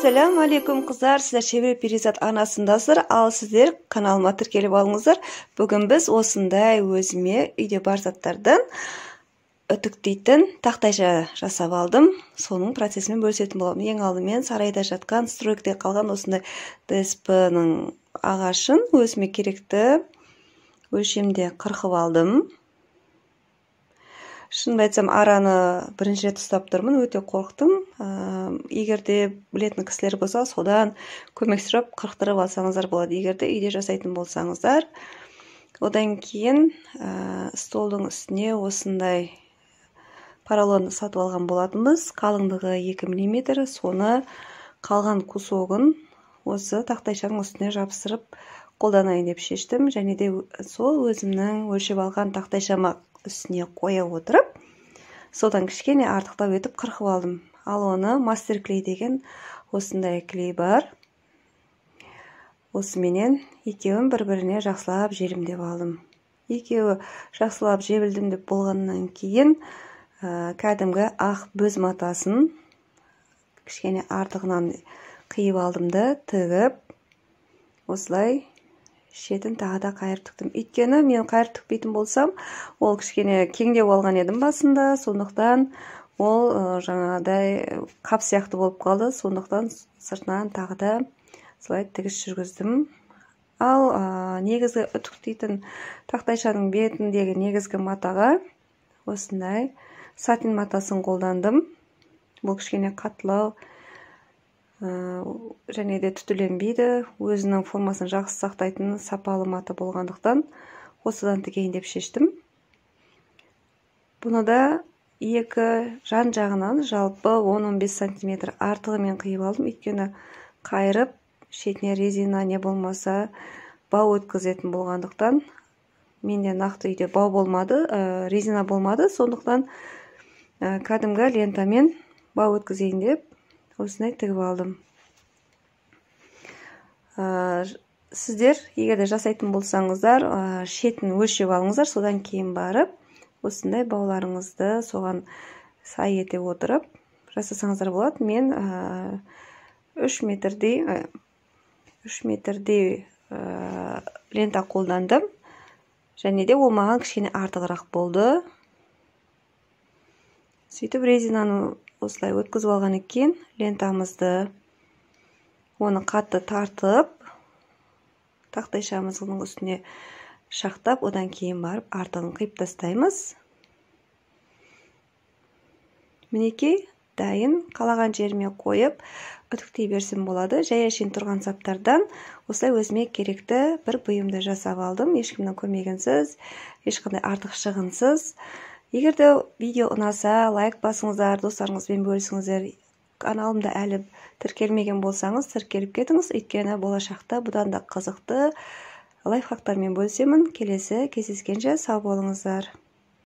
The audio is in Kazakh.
Assalamu алейкум қыздар, сіздер шебер перизат арнасындасыздар, ал сіздер каналыма тіркеліп алыңыздар. Бүгін біз осындай өзіме үйде бар заттардан үтіктейтін тақтайша жасап алдым. Соның процесімен бөлісетін боламын. Ең алдымен сарайда жатқан, стройкте қалған осындай ДСП-ның ағашын өзіме керекті өлшемде қырқып алдым. Шынымды айтсам, араны бірінші рет ұстап тұрмын, өте қорқтым. Егерде білетін кісілер болса, содан көмек сұрап қырықтырып алсаңыздар болады, егерде үйде жасайтын болсаңыздар. Одан кейін столдың үстіне осындай поролон сатып алған болатынбыз. Қалыңдығы 2 мм. Соны қалған кусогын осы тақтайшаның үстіне жабыстырып қолданайын деп шештім. Және де сол өзімнің өлшеп алған тақтайшама үстіне қоя отырып, содан кішкене артықтау етіп қырқып алдым. Ал оны мастер клей деген осындай клей бар. Осыменен екеуін бір-біріне жақсылап желімдеп алдым. Екеуі жақсылап жебілдім деп болғаннан кейін кәдімгі ақ бөз матасын кішкене артығынан қиып алдым да тігіп, осылай шетін тағы да қайырып тіктім. Өйткені мен қайырып тікпейтін болсам, ол кішкене кеңдеп алған едім басында, сондықтан ол жаңағыдай қап сияқты болып қалды. Сондықтан сыртынан тағы да солай тігіс жүргіздім. Ал негізгі үтіктейтін тақтайшаның бетіндегі негізгі матаға осындай сатин матасын қолдандым. Бұл кішкене қаттылау және де түтіленбейді, өзінің формасын жақсы сақтайтын сапалы мата болғандықтан осыдан тігейін деп шештім. Бұны да екі жан жағынан жалпы 10-15 см артығымен қиып алдым. Өйткені қайырып шетіне резина не болмаса бау өткізетін болғандықтан, менде нақты үйде бау болмады, резина болмады. Сондықтан кәдімгі лентамен бау өткізейін деп осындай тігіп алдым. Сіздер егерде жасайтын болсаңыздар, шетін өлшеп алыңыздар, содан кейін барып осындай бауларыңызды соған сай ете отырып жасасаңыздар болады. Мен 3 метрдей лента қолдандым, және де ол маған кішкене артығырақ болды. Сөйтіп резинаны осылай өткізіп алғаннан кейін лентамызды оны қатты тартып, тақтайшамыздың үстіне шақтап, одан кейін барып артығын қиып тастаймыз. Мінекей дайын, қалаған жеріме қойып үтіктей берсем болады. Жай әшейін тұрған заттардан осылай өзіме керекті бір бұйымды жасап алдым. Ешкімнің көмегінсіз, ешқандай артық шығынсыз. Егерде видео ұнаса, лайк басыңыздар, достарыңызбен бөлісіңіздер. Каналымда әлі тіркелмеген болсаңыз, тіркеліп кетіңіз. Өйткені болашақта бұдан да қызықты лайфхактармен бөлісемін. Келесі кездескенше сау болыңыздар.